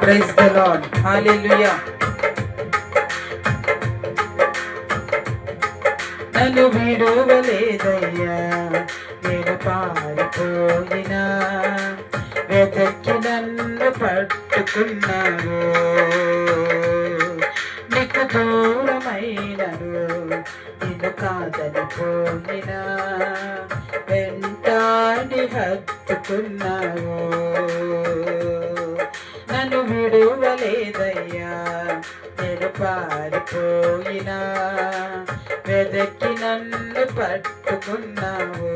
Praise the lord. హల్లెలూయా. నన్ను విడువలేదయ్యా, నేను పారిపోయినా వెతకి నన్ను పట్టుకున్నావు. నీకు దూరమైనను నిన్ను కాదని పోయినా వెంటాడి హత్తుకున్నావు. నన్ను విడువలేదయ్యా, నేను పారిపోయినా వెదకి నన్ను పట్టుకున్నావు.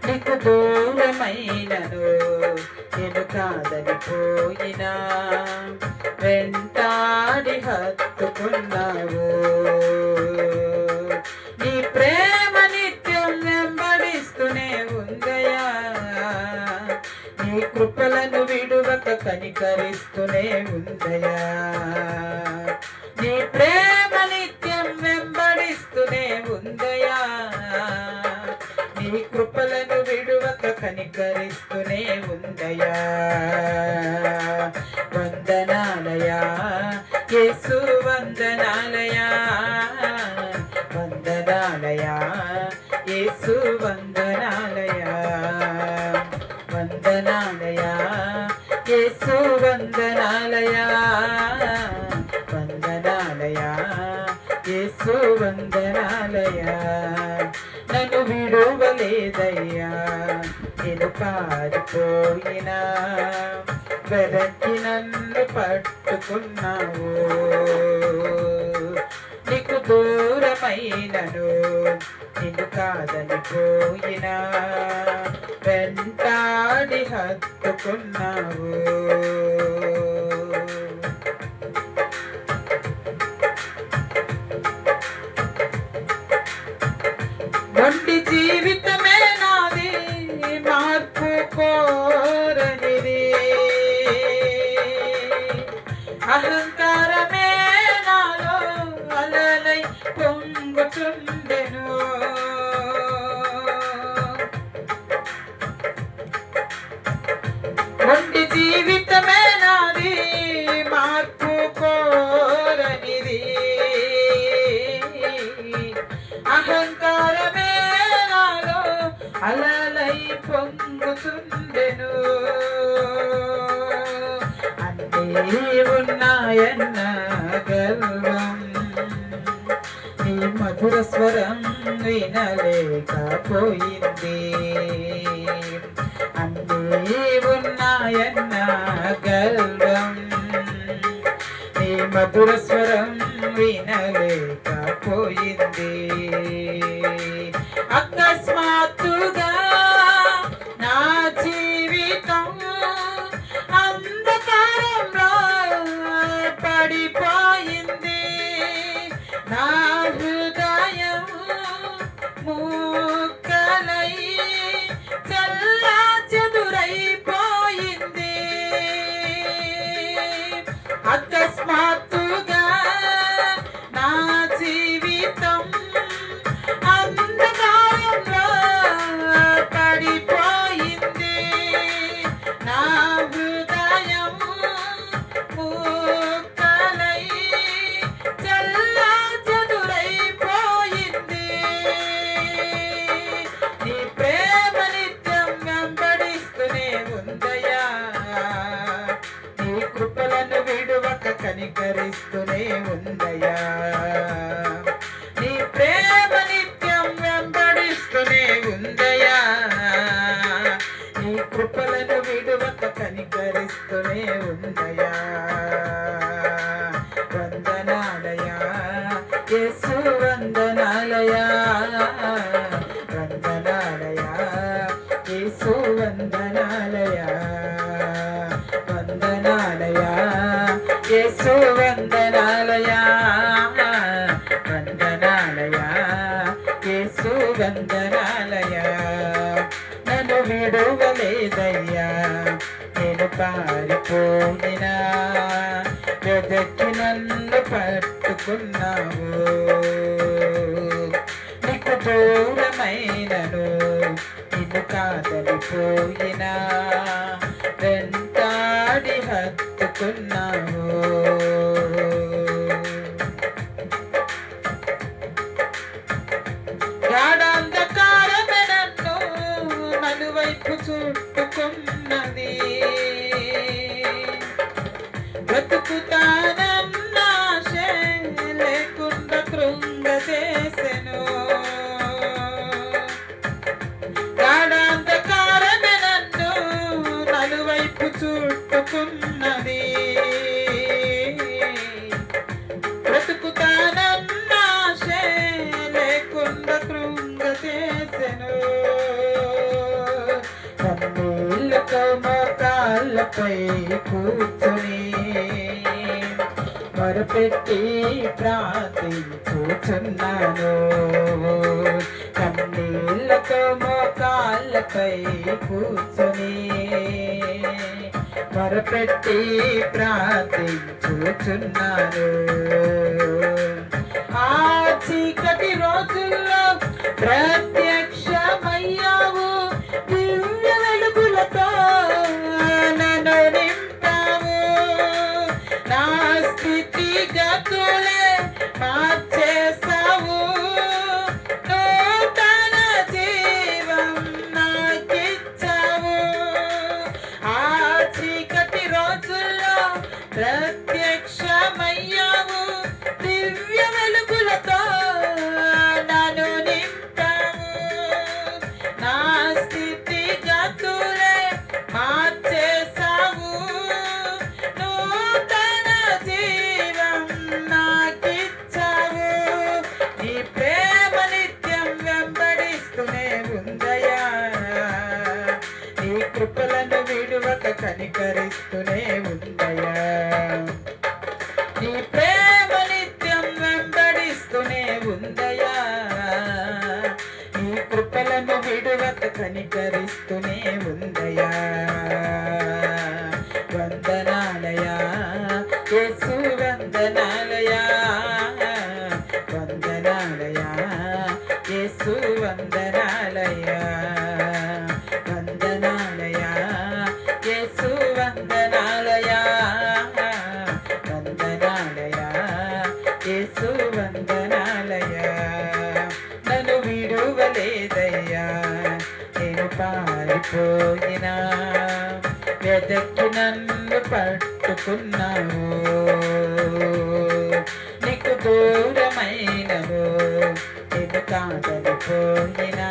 నీకు దూరమైనను నేను కాదని పోయినా వెంటాడి హత్తుకున్నావు. నీ ప్రేమ నిత్యం వెంబడిస్తూనే ఉందయా, నీ కృపలను విడువక కనికరిస్తూనే ఉందయా. నీ ప్రేమ నిత్యం వెంబడిస్తూనే ఉందయా, నీ కృపలను విడువక కనికరిస్తూనే ఉందయా. వందనాలయా యేసు, వందనాలయా, వందనాలయా యేసు, వందనాలయా, వందనాలయా యేసు, వందనాలయా, వందనాలయా యేసు, వందనాలయా. నన్ను విడువలేదయ్యా, నేను పారిపోయినా వెదకి నన్ను పట్టుకున్నావు. నీకు దూరమైనను నిన్ను కాదని పోయినా వెంటాడి హత్తుకున్నావు. మొండి జీవితమే నాది, మార్పు కోరనిది, అహంకారమే నాలో అలలై పొంగుచుండెను. మొండి జీవితమే నాది, మార్పు కోరనిది, అహంకారమే నాలో అలలై పొంగుచుండెను. అన్నీ ఉన్నాయన్న గర్వం, నీ మధుర స్వరం వినలేకపోయింది. అన్నీ ఉన్నాయన్న గర్వం, నీ మధుర స్వరం వినలేకపోయింది. అకస్మాత్తుగా నా జీవితం అంధకారంలో పడిపోయింది. నా హృదయం మూకలై చల్లా చెదురైపోయింది. అకస్మాత్తుగా నా జీవితం అంధకారంలో పడిపోయింది. నా హృదయం మూకలై చల్లా చెదురైపోయింది. నీ ప్రేమ నిత్యం వెంబడిస్తూనే ఉందయా, నీ కృపలను విడువక కనికరిస్తూనే ఉందయా. నీ ప్రేమ నిత్యం వెంబడిస్తూనే ఉందయా, నీ కృపలను విడువక కనికరిస్తూనే ఉందయా. వందనాలయా యేసు, వందనాలయా, వందనాలయా యేసు, వందనాలయా, వందనాలయా యేసు, వందనాలయా, వందనాలయా యేసు, వందనాలయా. నన్ను విడువలేదయ్యా, నేను పారిపోయినా వెదకి నన్ను పట్టుకున్నావు. నీకు దూరమైనను నిన్ను కాదని పోయినా వెంటాడి ఉన్నది. బ్రతుకుతానన్న ఆశ లేకుండా కృంగచేసెను. గాఢాంధకారమే నన్ను నలువైపు చుట్టుకున్నది. బ్రతుకుతానన్న ఆశ లేకుండా కృంగచేసెను. కన్నీళ్ళతో మోకాళ్ళపై కూర్చొని మొరపెట్టి ప్రార్థించుచున్నాను. కన్నీళ్ళతో మోకాళ్ళపై కూర్చొని మొరపెట్టి ప్రార్థించుచున్నాను. ఆ చీకటి రోజుల్లో ప్రత్యక్షమయ్యావు. దివ్య వెలుగులతో నన్ను నింపావు. నా స్థితిగతులే మార్చేసావు. నూతన జీవం నాకిచ్చావు. ఆ చీకటి రోజుల్లో ప్రత్యక్షమయ్యావు. దివ్య వెలుగులతో నన్ను నింపావు. నా స్థితిగతులే మార్చేసావు. నూతన జీవం నాకిచ్చావు. నీ ప్రేమ నిత్యం వెంబడిస్తూనే ఉందయా. నీ కృపలను విడువక కనికరిస్తూనే ఉందయా. నీ ప్రేమ నిత్యం వెంబడిస్తూనే ఉందయా. నీ కృపలను విడువక కనికరిస్తూనే ఉందయా. వందనాలయా యేసు వందనాలయా. వందనాలయా యేసు వందనాలయా. వందనాలయా యేసు వందనాలయా. వందనాలయా యేసు వందనాలయా. నన్ను విడువలేదయ్యా. నేను పారిపోయినా వెదక్కి నన్ను పట్టుకున్నావు. నీకు దూరమైనవు నేను కాదనిపోయినా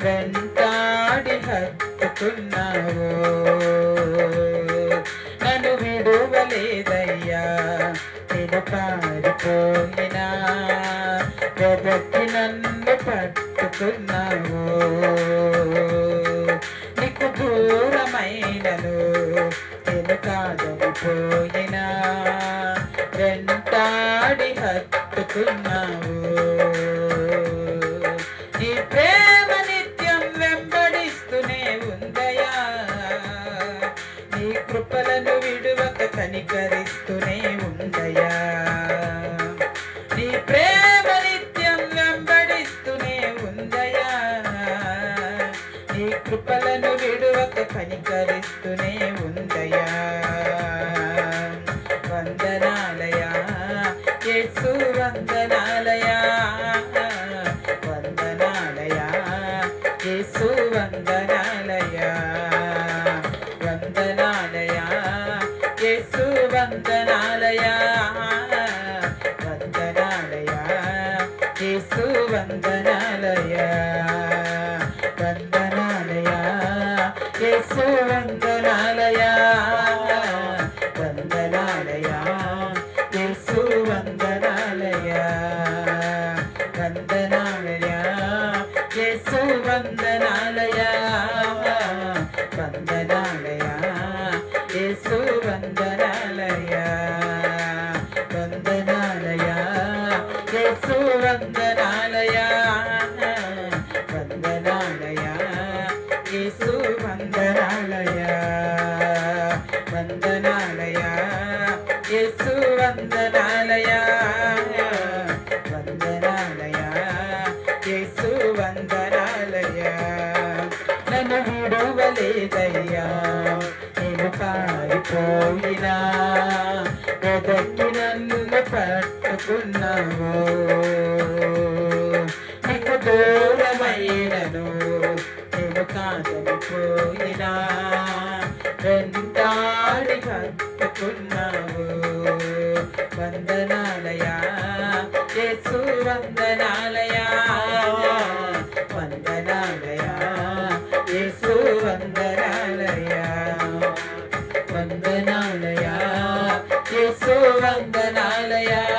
వెంటాడి హత్తుకున్నావు. నన్ను విడువలేదయ్యా. నేను పారిపోయినా వెదక్కి నన్ను పట్టుకున్నావు. నీకు దూరమైనను నేను కాదనిపోయినా వెంటాడి హత్తుకున్నావు. నీ ప్రేమ నిత్యం వెంబడిస్తూనే ఉందయా. నీ కృపలను విడువక కనికరిస్తూనే ఉందయా. నీ ప్రేమ నిత్యం వెంబడిస్తూనే ఉందయా. నీ కృపలను విడువక కనికరిస్తూనే ఉందయా. వందనాలయా యేసు వందనాలయా. వందనాలయా యేసు వందనాలయా. వందనాలయా యేసు వందనాలయా. వందనాలయా యేసు వందనాలయా. వందనాలయా యేసు వందనాలయా. వందనాలయా యేసు వందనాలయా. వందనాలయా యేసు వందనాలయా. వందనాలయా యేసు వందనాలయా. వందనాలయా యేసు వందనాలయా. వందనాలయా యేసు వందనాలయా. వందనాలయా యేసు వందనాలయా. వందనాలయా యేసు వందనాలయా. నన్ను విడువలేదయ్యా. నేను పారిపోయినా వెదక్కి నన్ను పట్టుకున్నావు. నీకు దూరమైనను నేను నన్ను కాదని పోయినా వెంటాడి హత్తుకున్నావు. వందనాలయా యేసు వందనాలయా, వందనాలయా యేసు వందనాలయా, వందనాలయా యేసు వందనాలయా.